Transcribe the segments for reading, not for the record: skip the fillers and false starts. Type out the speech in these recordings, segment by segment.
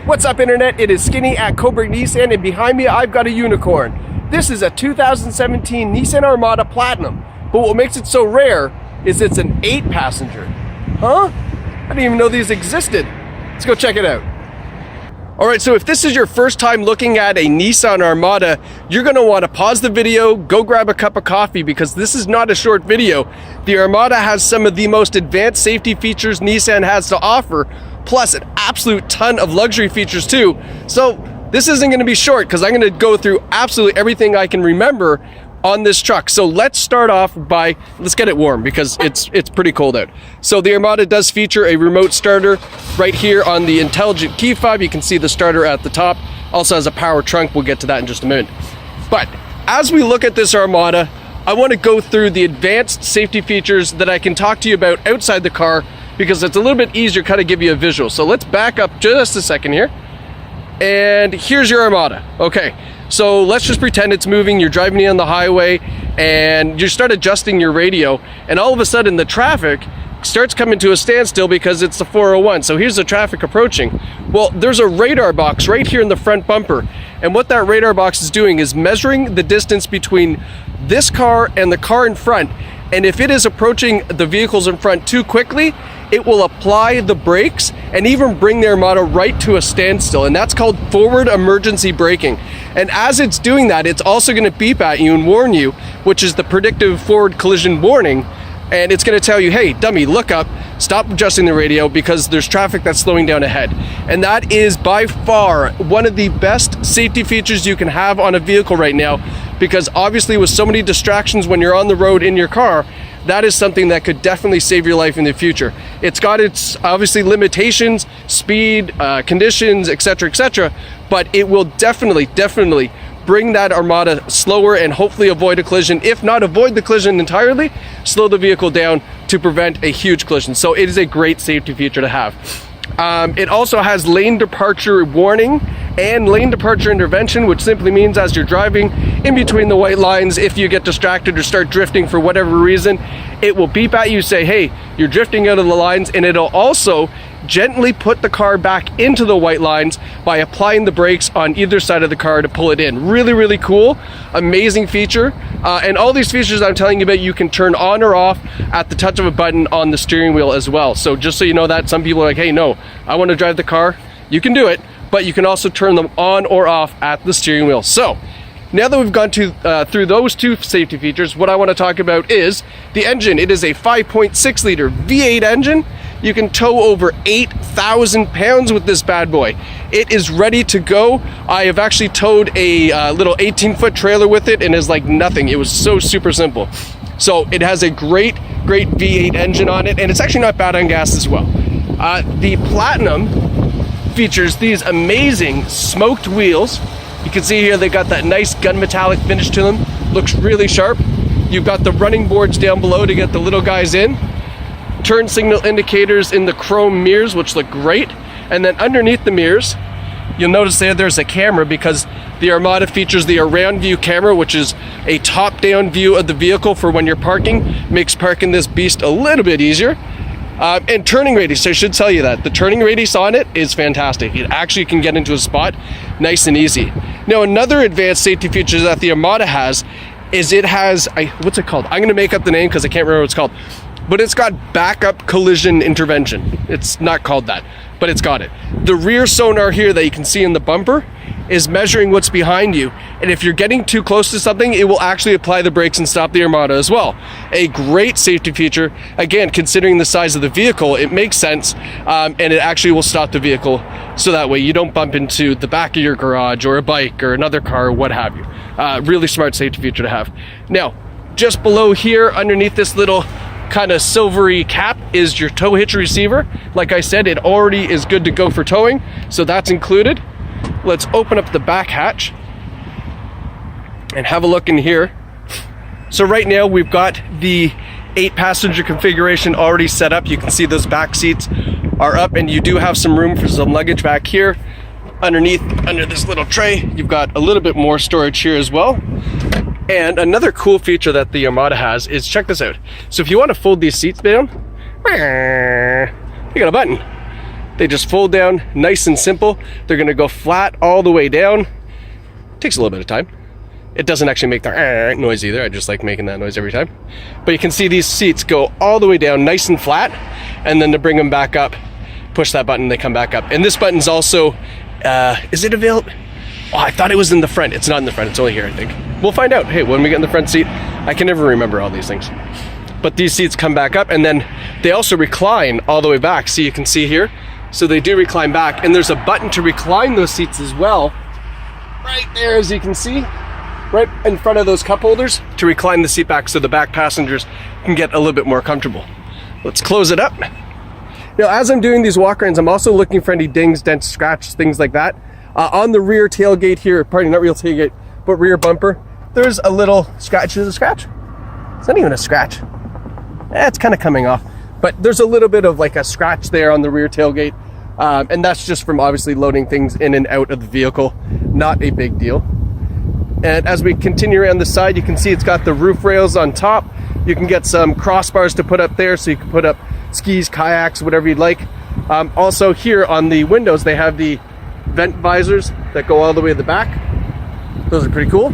What's up, internet? It is Skinny at Cobra Nissan, and behind me I've got a unicorn. This is a 2017 Nissan Armada Platinum, but what makes it so rare is it's an 8-passenger. Huh? I didn't even know these existed. Let's go check it out. Alright, so if this is your first time looking at a Nissan Armada, you're going to want to pause the video, go grab a cup of coffee, because this is not a short video. The Armada has some of the most advanced safety features Nissan has to offer, plus an absolute ton of luxury features too. So this isn't going to be short, because I'm going to go through absolutely everything I can remember on this truck. So let's start off by, let's get it warm, because it's pretty cold out. So the Armada does feature a remote starter right here on the intelligent key fob. You can see the starter at the top. Also has a power trunk. We'll get to that in just a minute. But as we look at this Armada, I want to go through the advanced safety features that I can talk to you about outside the car, because it's a little bit easier to kind of give you a visual. So let's back up just a second here. And here's your Armada. Okay, so let's just pretend it's moving. You're driving on the highway and you start adjusting your radio, and all of a sudden the traffic starts coming to a standstill because it's the 401. So here's the traffic approaching. Well, there's a radar box right here in the front bumper, and what that radar box is doing is measuring the distance between this car and the car in front, and if it is approaching the vehicles in front too quickly, it will apply the brakes and even bring the Armada right to a standstill, and that's called forward emergency braking. And as it's doing that, it's also going to beep at you and warn you, which is the predictive forward collision warning, and it's going to tell you, hey dummy, look up, stop adjusting the radio because there's traffic that's slowing down ahead. And that is by far one of the best safety features you can have on a vehicle right now, because obviously with so many distractions when you're on the road in your car, that is something that could definitely save your life in the future. It's got its obviously limitations, speed, conditions, etc., but it will definitely bring that Armada slower and hopefully avoid a collision. If not avoid the collision entirely, slow the vehicle down to prevent a huge collision. So it is a great safety feature to have. It also has lane departure warning and lane departure intervention, which simply means as you're driving in between the white lines, if you get distracted or start drifting for whatever reason, it will beep at you, say, hey, you're drifting out of the lines, and it'll also gently put the car back into the white lines by applying the brakes on either side of the car to pull it in. Really cool, amazing feature. And all these features I'm telling you about, you can turn on or off at the touch of a button on the steering wheel as well. So just so you know that, some people are like, hey, no, I want to drive the car. You can do it, but you can also turn them on or off at the steering wheel. So now that we've gone through those two safety features, what I want to talk about is the engine. It is a 5.6 liter V8 engine. You can tow over 8,000 pounds with this bad boy. It is ready to go. I have actually towed a little 18-foot trailer with it, and it's like nothing. It was so super simple. So it has a great V8 engine on it, and it's actually not bad on gas as well. The Platinum features these amazing smoked wheels. You can see here they got that nice gunmetallic finish to them. Looks really sharp. You've got the running boards down below to get the little guys in. Turn signal indicators in the chrome mirrors, which look great. And then underneath the mirrors, you'll notice there's a camera, because the Armada features the around view camera, which is a top-down view of the vehicle for when you're parking. Makes parking this beast a little bit easier. And turning radius, I should tell you that. The turning radius on it is fantastic. It actually can get into a spot nice and easy. Now, another advanced safety feature that the Armada has is it has, what's it called? I'm going to make up the name because I can't remember what it's called. But it's got backup collision intervention. It's not called that, but it's got it. The rear sonar here that you can see in the bumper is measuring what's behind you, and if you're getting too close to something, it will actually apply the brakes and stop the Armada as well. A great safety feature. Again, considering the size of the vehicle, it makes sense, and it actually will stop the vehicle, so that way you don't bump into the back of your garage or a bike or another car or what have you. Really smart safety feature to have. Now, just below here, underneath this little kind of silvery cap, is your tow hitch receiver. Like I said, it already is good to go for towing, so that's included. Let's open up the back hatch and have a look in here. So right now we've got the 8-passenger configuration already set up. You can see those back seats are up, and you do have some room for some luggage back here. Underneath, under this little tray, you've got a little bit more storage here as well. And another cool feature that the Armada has is, check this out. So if you want to fold these seats down, you got a button. They just fold down, nice and simple. They're gonna go flat all the way down. Takes a little bit of time. It doesn't actually make the noise either. I just like making that noise every time. But you can see these seats go all the way down nice and flat, and then to bring them back up, push that button, they come back up. And this button's also, is it available? Oh, I thought it was in the front. It's not in the front, it's only here, I think. We'll find out. Hey, when we get in the front seat, I can never remember all these things. But these seats come back up, and then they also recline all the way back. See, you can see here. So they do recline back, and there's a button to recline those seats as well. Right there, as you can see, right in front of those cup holders to recline the seat back so the back passengers can get a little bit more comfortable. Let's close it up. Now, as I'm doing these walk arounds, I'm also looking for any dings, dents, scratches, things like that. On the rear tailgate here, pardon, not real tailgate, but rear bumper, there's a little scratch. Is it a scratch? It's not even a scratch. It's kind of coming off, but there's a little bit of like a scratch there on the rear tailgate. And that's just from obviously loading things in and out of the vehicle. Not a big deal. And as we continue around the side, you can see it's got the roof rails on top. You can get some crossbars to put up there, so you can put up skis, kayaks, whatever you'd like. Also here on the windows, they have the vent visors that go all the way to the back. Those are pretty cool.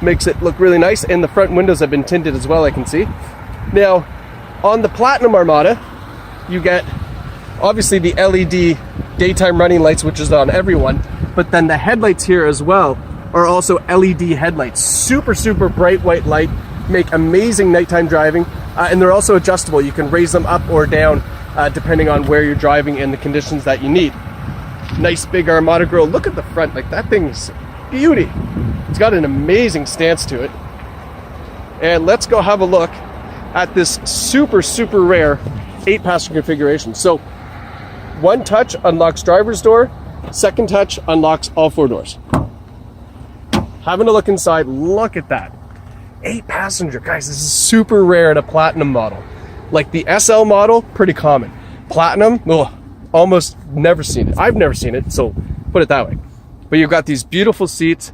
Makes it look really nice. And the front windows have been tinted as well, I can see. Now, on the Platinum Armada, you get obviously the LED daytime running lights, which is on everyone, but then the headlights here as well are also LED headlights. Super, super bright white light, make amazing nighttime driving, and they're also adjustable. You can raise them up or down depending on where you're driving and the conditions that you need. Nice big Armada grille. Look at the front, like that thing's beauty. It's got an amazing stance to it. And let's go have a look at this super, super rare 8-passenger configuration. So one touch unlocks driver's door, second touch unlocks all 4 doors. Having a look inside, look at that. 8-passenger, guys, this is super rare in a Platinum model. Like the SL model, pretty common. Platinum, oh, almost never seen it. I've never seen it, so put it that way. But you've got these beautiful seats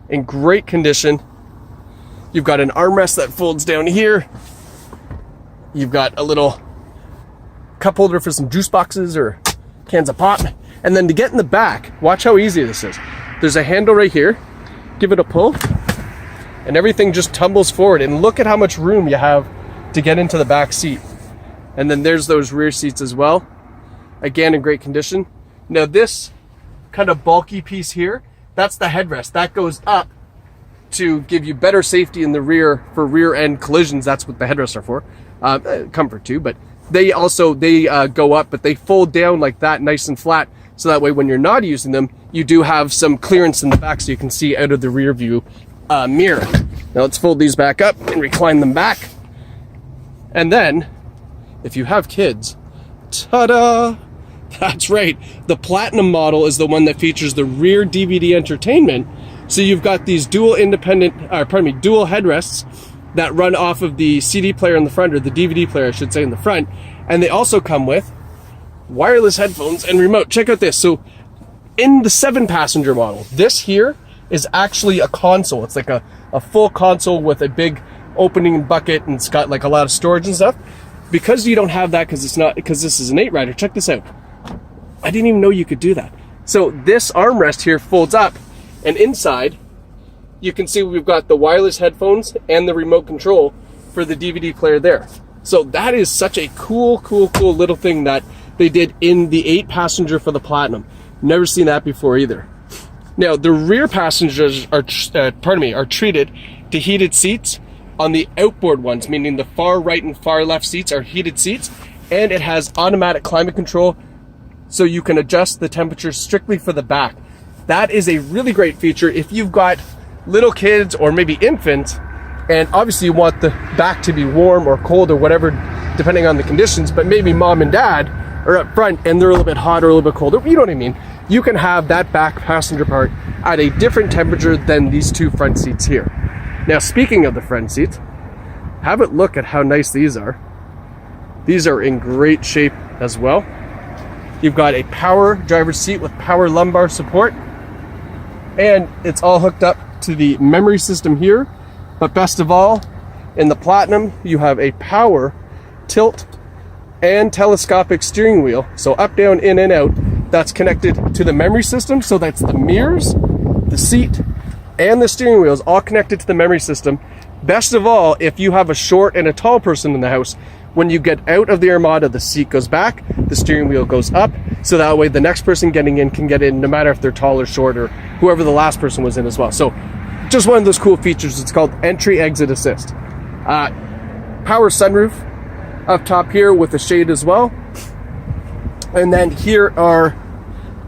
in great condition. You've got an armrest that folds down here. You've got a little cup holder for some juice boxes or cans of pop. And then to get in the back, watch how easy this is. There's a handle right here. Give it a pull, and everything just tumbles forward. And look at how much room you have to get into the back seat. And then there's those rear seats as well. Again, in great condition. Now this kind of bulky piece here, that's the headrest. That goes up to give you better safety in the rear for rear end collisions. That's what the headrests are for. Comfort too, but they go up, but they fold down like that, nice and flat. So that way when you're not using them, you do have some clearance in the back so you can see out of the rear view mirror. Now let's fold these back up and recline them back. And then, if you have kids, ta-da! That's right, the Platinum model is the one that features the rear DVD entertainment. So you've got these dual headrests that run off of the CD player in the front, or the DVD player I should say in the front. And they also come with wireless headphones and remote. Check out this. So in the 7-passenger model, this here is actually a console. It's like a full console with a big opening bucket, and it's got like a lot of storage and stuff. Because you don't have that, because this is an 8-rider, check this out. I didn't even know you could do that. So this armrest here folds up, and inside you can see we've got the wireless headphones and the remote control for the DVD player there. So that is such a cool little thing that they did in the 8-passenger for the Platinum. Never seen that before either. Now the rear passengers are treated to heated seats on the outboard ones, meaning the far right and far left seats are heated seats, and it has automatic climate control, so you can adjust the temperature strictly for the back. That is a really great feature if you've got little kids or maybe infants, and obviously you want the back to be warm or cold or whatever, depending on the conditions, but maybe mom and dad are up front and they're a little bit hot or a little bit colder, you know what I mean? You can have that back passenger part at a different temperature than these 2 front seats here. Now, speaking of the front seats, have a look at how nice these are. These are in great shape as well. You've got a power driver's seat with power lumbar support, and it's all hooked up to the memory system here. But best of all, in the Platinum, you have a power tilt and telescopic steering wheel. So up, down, in, and out. That's connected to the memory system. So that's the mirrors, the seat, and the steering wheel is all connected to the memory system. Best of all, if you have a short and a tall person in the house, when you get out of the Armada, the seat goes back, the steering wheel goes up, so that way the next person getting in can get in no matter if they're tall or short or whoever the last person was in as well. So just one of those cool features. It's called entry exit assist. Power sunroof up top here with a shade as well. And then here are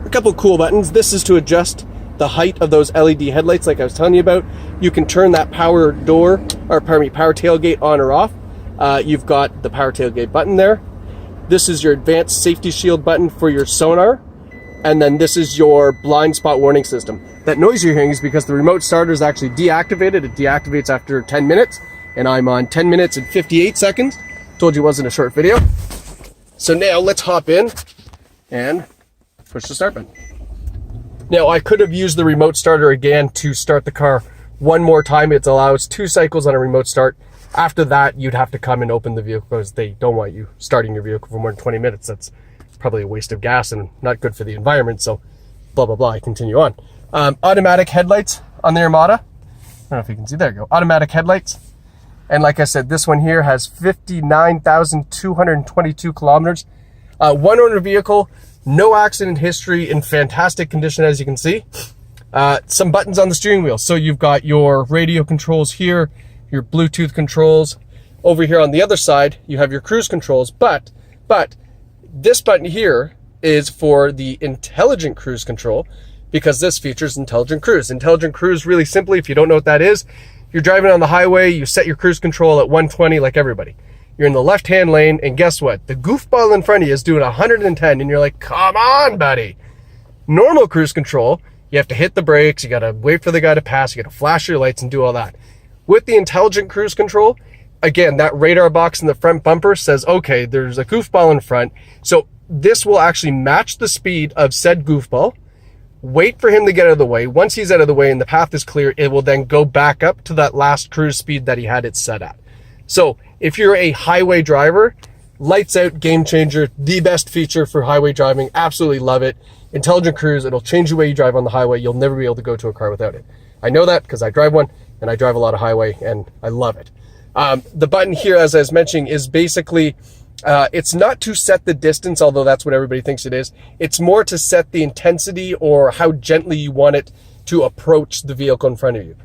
a couple cool buttons. This is to adjust the height of those LED headlights like I was telling you about. You can turn that power door, or pardon me, power tailgate on or off. You've got the power tailgate button there. This is your advanced safety shield button for your sonar. And then this is your blind spot warning system. That noise you're hearing is because the remote starter is actually deactivated. It deactivates after 10 minutes, and I'm on 10 minutes and 58 seconds. Told you it wasn't a short video. So now let's hop in and push the start button. Now I could have used the remote starter again to start the car one more time. It allows 2 cycles on a remote start. After that, you'd have to come and open the vehicle because they don't want you starting your vehicle for more than 20 minutes. That's probably a waste of gas and not good for the environment. So blah, blah, blah, I continue on. Automatic headlights on the Armada. I don't know if you can see, there you go. Automatic headlights. And like I said, this one here has 59,222 kilometers. One owner vehicle, no accident history, in fantastic condition, as you can see. Some buttons on the steering wheel. So you've got your radio controls here, your Bluetooth controls. Over here on the other side, you have your cruise controls, but this button here is for the intelligent cruise control, because this features intelligent cruise. Intelligent cruise, really simply, if you don't know what that is, you're driving on the highway, you set your cruise control at 120 like everybody. You're in the left-hand lane, and guess what? The goofball in front of you is doing 110, and you're like, come on, buddy. Normal cruise control, you have to hit the brakes, you gotta wait for the guy to pass, you gotta flash your lights and do all that. With the intelligent cruise control, again, that radar box in the front bumper says, okay, there's a goofball in front. So this will actually match the speed of said goofball, wait for him to get out of the way. Once he's out of the way and the path is clear, it will then go back up to that last cruise speed that he had it set at. So if you're a highway driver, lights out, game changer, the best feature for highway driving. Absolutely love it. Intelligent cruise, it'll change the way you drive on the highway. You'll never be able to go to a car without it. I know that because I drive one and I drive a lot of highway and I love it. The button here, as I was mentioning, is basically, it's not to set the distance, although that's what everybody thinks it is. It's more to set the intensity or how gently you want it to approach the vehicle in front of you.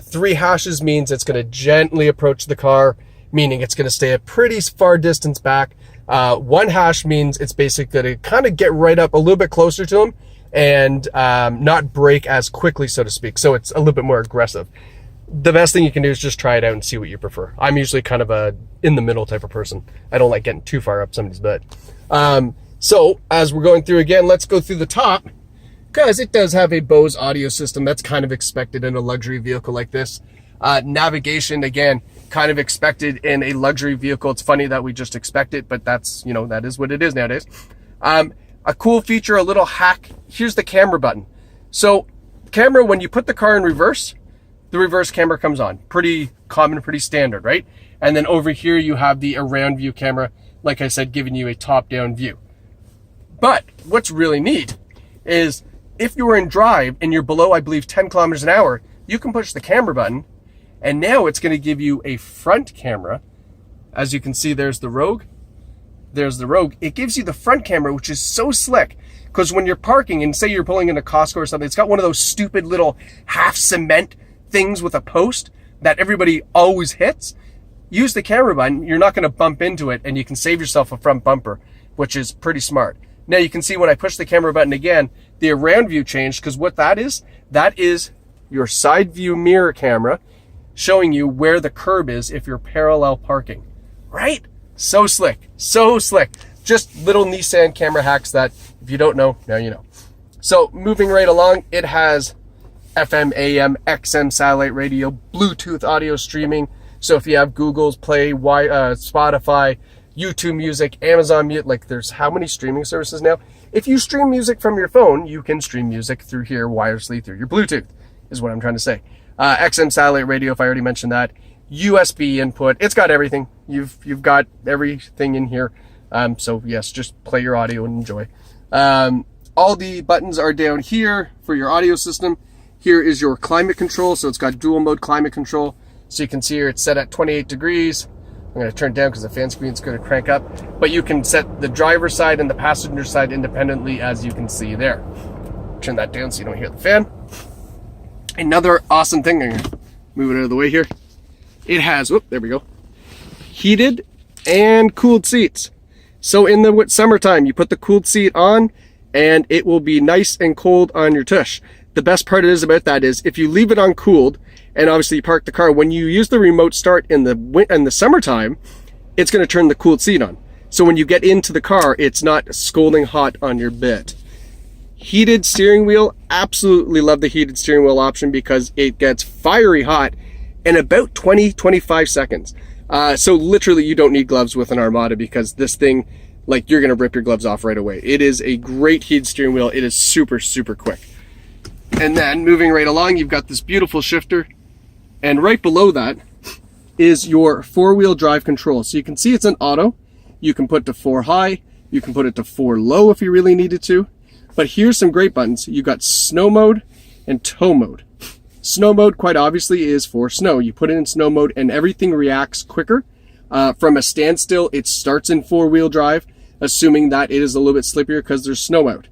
3 hashes means it's going to gently approach the car, meaning it's going to stay a pretty far distance back. 1 hash means it's basically going to kind of get right up a little bit closer to him and not brake as quickly, so to speak. So it's a little bit more aggressive. The best thing you can do is just try it out and see what you prefer. I'm usually kind of a in the middle type of person. I don't like getting too far up somebody's butt. So as we're going through again, let's go through the top, because it does have a Bose audio system. That's kind of expected in a luxury vehicle like this. Navigation, again, kind of expected in a luxury vehicle. It's funny that we just expect it, but that's, you know, that is what it is nowadays. A cool feature, a little hack. Here's the camera button. So camera, when you put the car in reverse, the reverse camera comes on. Pretty common, pretty standard, right? And then over here you have the around view camera, like I said, giving you a top-down view. But what's really neat is if you were in drive and you're below, I believe, 10 kilometers an hour, you can push the camera button, and now it's going to give you a front camera. As you can see, there's the Rogue. There's the Rogue. It gives you the front camera, which is so slick, because when you're parking and say you're pulling into Costco or something, it's got one of those stupid little half cement things with a post that everybody always hits. Use the camera button, you're not going to bump into it, and you can save yourself a front bumper, which is pretty smart. Now you can see when I push the camera button again, the around view changed, because what that is your side view mirror camera showing you where the curb is if you're parallel parking. Right? So slick, so slick. Just little Nissan camera hacks that if you don't know, now you know. So moving right along, it has FM, AM, XM satellite radio, Bluetooth audio streaming. So if you have Google's Play, Spotify, YouTube Music, Amazon Music, like there's how many streaming services now? If you stream music from your phone, you can stream music through here wirelessly through your Bluetooth, is what I'm trying to say. XM satellite radio, if I already mentioned that. USB input, it's got everything. You've got everything in here. So yes, just play your audio and enjoy. All the buttons are down here for your audio system. Here is your climate control. So it's got dual mode climate control. So you can see here it's set at 28 degrees. I'm going to turn it down because the fan screen is going to crank up. But you can set the driver's side and the passenger side independently, as you can see there. Turn that down so you don't hear the fan. Another awesome thing, I'm going to move it out of the way here. It has, whoop, there we go, heated and cooled seats. So in the summertime, you put the cooled seat on and it will be nice and cold on your tush. The best part about that is if you leave it on cooled, and obviously you park the car, when you use the remote start in the summertime, it's going to turn the cooled seat on. So when you get into the car, it's not scalding hot on your bit. Heated steering wheel, absolutely love the heated steering wheel option because it gets fiery hot in about 20-25 seconds. So literally you don't need gloves with an Armada because this thing, like, you're going to rip your gloves off right away. It is a great heated steering wheel. It is super, super quick. And then moving right along, you've got this beautiful shifter. And right below that is your four-wheel drive control. So you can see it's an auto. You can put to 4 high. You can put it to 4 low if you really needed to. But here's some great buttons. You've got snow mode and tow mode. Snow mode, quite obviously, is for snow. You put it in snow mode and everything reacts quicker. From a standstill, it starts in 4-wheel drive, assuming that it is a little bit slippier because there's snow out.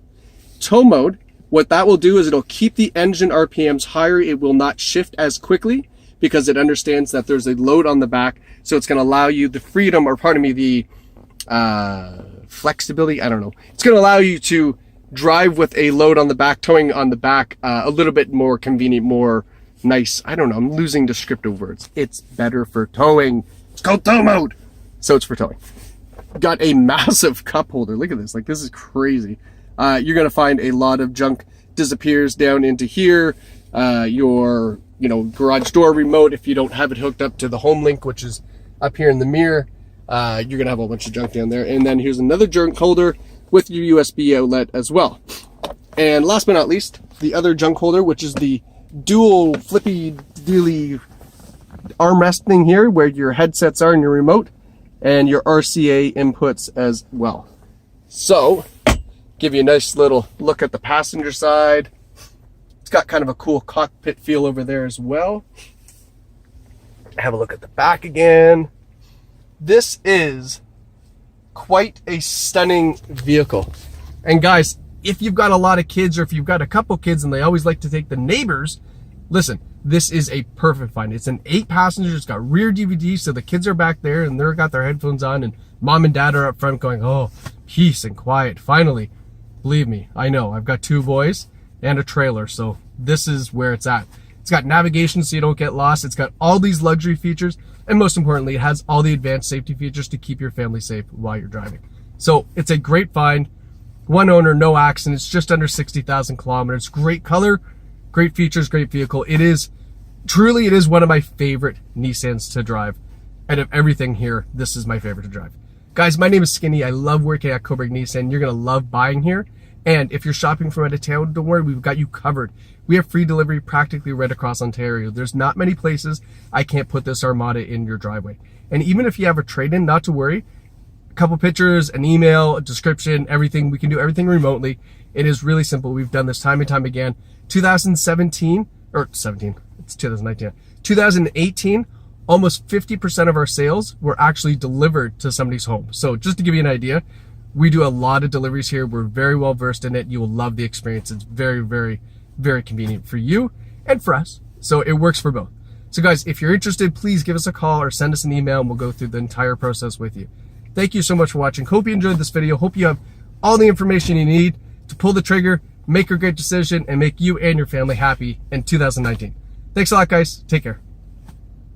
Tow mode, what that will do is it'll keep the engine RPMs higher. It will not shift as quickly because it understands that there's a load on the back. So it's going to allow you the freedom, or pardon me, the flexibility. I don't know. It's going to allow you to drive with a load on the back, towing on the back, a little bit more convenient, more nice. I don't know. I'm losing descriptive words. It's better for towing. It's called tow mode. So it's for towing. Got a massive cup holder. Look at this. Like, this is crazy. You're going to find a lot of junk disappears down into here. Your, garage door remote, if you don't have it hooked up to the home link, which is up here in the mirror, you're going to have a bunch of junk down there. And then here's another junk holder with your USB outlet as well. And last but not least, the other junk holder, which is the dual flippy dealy armrest thing here, where your headsets are and your remote, and your RCA inputs as well. So, give you a nice little look at the passenger side. It's got kind of a cool cockpit feel over there as well. Have a look at the back again. This is quite a stunning vehicle. And guys, if you've got a lot of kids, or if you've got a couple kids and they always like to take the neighbors, listen, this is a perfect find. It's an 8-passenger. It's got rear DVD, so the kids are back there and they're got their headphones on, and mom and dad are up front going, oh, peace and quiet. Finally, believe me, I know. I've got 2 boys and a trailer, so this is where it's at. It's got navigation so you don't get lost. It's got all these luxury features, and most importantly, it has all the advanced safety features to keep your family safe while you're driving. So it's a great find. 1 owner, no accidents, just under 60,000 kilometers. Great color, great features, great vehicle. It is one of my favorite Nissans to drive. Out of everything here, this is my favorite to drive. Guys, my name is Skinny. I love working at Coburg Nissan. You're going to love buying here. And if you're shopping from out of town, don't worry, we've got you covered. We have free delivery practically right across Ontario. There's not many places I can't put this Armada in your driveway. And even if you have a trade-in, not to worry. A couple pictures, an email, a description, everything. We can do everything remotely. It is really simple. We've done this time and time again. 2018, almost 50% of our sales were actually delivered to somebody's home. So just to give you an idea, we do a lot of deliveries here. We're very well versed in it. You will love the experience. It's very, very, very convenient for you and for us. So it works for both. So guys, if you're interested, please give us a call or send us an email and we'll go through the entire process with you. Thank you so much for watching. Hope you enjoyed this video. Hope you have all the information you need to pull the trigger, make a great decision, and make you and your family happy in 2019. Thanks a lot, guys. Take care.